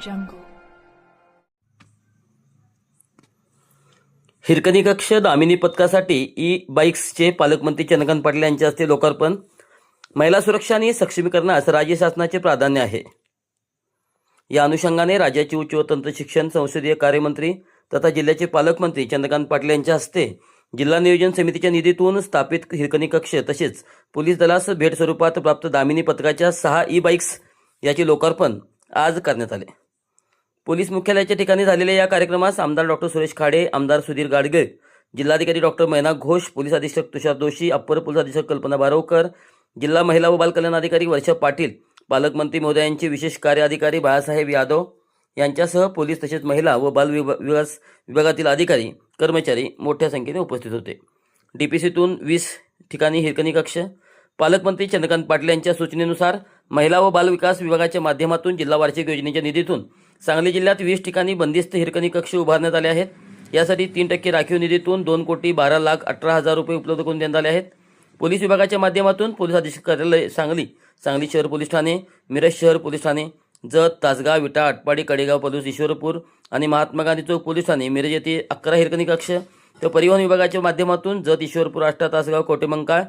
jungle. Hirkani कक्ष Damini पथकासाठी E बाईक्सचे पालकमंत्री चंद्रकांत पाटील यांच्या हस्ते लोकार्पण. महिला सुरक्षा आणि सक्षमीकरणास राज्य शासनाचे प्राधान्य आहे. या अनुषंगाने राज्याचे उच्च व तंत्र शिक्षण संसदीय कार्यमंत्री तथा जिल्ह्याचे पालकमंत्री चंद्रकांत पाटील यांच्या हस्ते जिल्हा नियोजन समितीच्या निधीतून स्थापित हिरकणी कक्ष तसेच पोलीस दलास भेट स्वरूपात प्राप्त दामिनी पथकाच्या 6 ई बाईक्स याचे लोकार्पण आज करण्यात आले. पोलीस मुख्यालयाच्या ठिकाणी झालेल्या या कार्यक्रमास आमदार डॉक्टर सुरेश खाडे, आमदार सुधीर गाडगे, जिल्हाधिकारी डॉक्टर मैना घोष, पोलीस अधीक्षक तुषार जोशी, अप्पर पोलीस अधीक्षक कल्पना बारवकर, जिल्हा महिला व बाल कल्याण अधिकारी वर्षा पाटील, पालकमंत्री महोदयांचे विशेष कार्य अधिकारी बाळासाहेब यादव यांच्यासह पोलीस तसेच महिला व बाल विभागातील अधिकारी कर्मचारी मोठ्या संख्येने उपस्थित होते. डीपीसीतून 20 ठिकाणी हिरकणी कक्ष. पालकमंत्री चंद्रकांत पाटील यांच्या सूचनेनुसार महिला व बाल विकास विभागाच्या माध्यमातून जिल्हा वार्षिक योजनेच्या निधीतून सांगली जिल्ह्यात 20 ठिकाणी बंदिस्त हिरकणी कक्ष उभारण्यात आले आहेत. यासाठी 3% राखीव निधीतून 2,12,18,000 रुपये उपलब्ध करून देण्यात आले आहेत. पोलीस विभागाच्या माध्यमातून पोलीस अधीक्षक कार्यालय सांगली, सांगली शहर पोलीस ठाणे, मिरज शहर पोलीस ठाणे, जत, तासगाव, विटा, आटपाडी, कडेगाव पोलीस, ईश्वरपूर आणि महात्मा गांधी चौक पोलीस ठाणे, मिरज येथे 11 हिरकणी कक्ष. तर परिवहन विभागाच्या माध्यमातून जत, ईश्वरपूर, आष्टा, तासगाव, कोटेमंकाळ,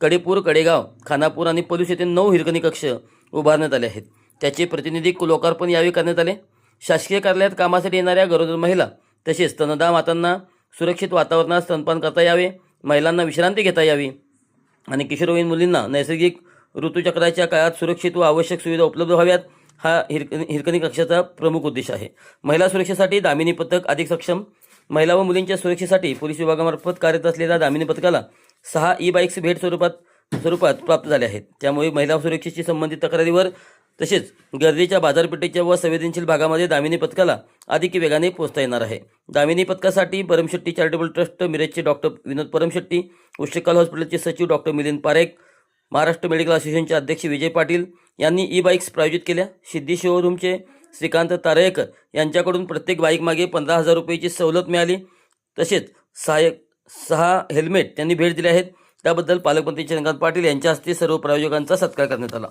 कडेपूर, कडेगाव, खानापूर आणि पोलीस येथे 9 हिरकणी कक्ष उभारण्यात आले आहेत. त्याचे प्रतिनिधी लोकार्पण यावेळी करण्यात आले. शासकीय कार्यालयात कामासाठी येणाऱ्या गरोदर महिला तसेच स्तनदा मातांना सुरक्षित वातावरणात स्तनपान करता यावे, महिलांना विश्रांती घेता यावी आणि किशोरवयीन मुलींना नैसर्गिक ऋतुचक्राच्या काळात सुरक्षित व आवश्यक सुविधा उपलब्ध व्हाव्यात हा हिरकणी कक्षाचा प्रमुख उद्देश आहे. महिला सुरक्षेसाठी दामिनी पथक अधिक सक्षम. महिला व मुलींच्या सुरक्षेसाठी पोलीस विभागामार्फत कार्यरत असलेल्या दामिनी पथकाला 6 ई बाईक्स भेट स्वरूपात प्राप्त झाले आहेत. त्यामुळे महिला सुरक्षेशी संबंधित तक्रारीवर तसेच गर्दीच्या बाजारपेठेच्या व संवेदनशील भागामध्ये दामिनी पथकाला अधिक वेगाने पोहोचता येणार आहे. दामिनी पथकासाठी परमशेट्टी चॅरिटेबल ट्रस्ट, मिरजचे डॉक्टर विनोद परमशेट्टी, उष्टेकाल हॉस्पिटलचे सचिव डॉक्टर मिलिंद पारेख, महाराष्ट्र मेडिकल असोसिएशनचे अध्यक्ष विजय पाटील यांनी ई बाईक्स प्रायोजित केल्या. सिद्धी शोरूमचे श्रीकांत तारळेकर यांच्याकडून प्रत्येक बाईक मागे 15,000 रुपयाची सवलत मिळाली. तसेच 6 हेल्मेट त्यांनी भेट दिले आहेत. त्याबद्दल पालकमंत्री चंद्रकांत पाटील यांच्या हस्ते सर्व प्रायोजकांचा सत्कार करण्यात आला.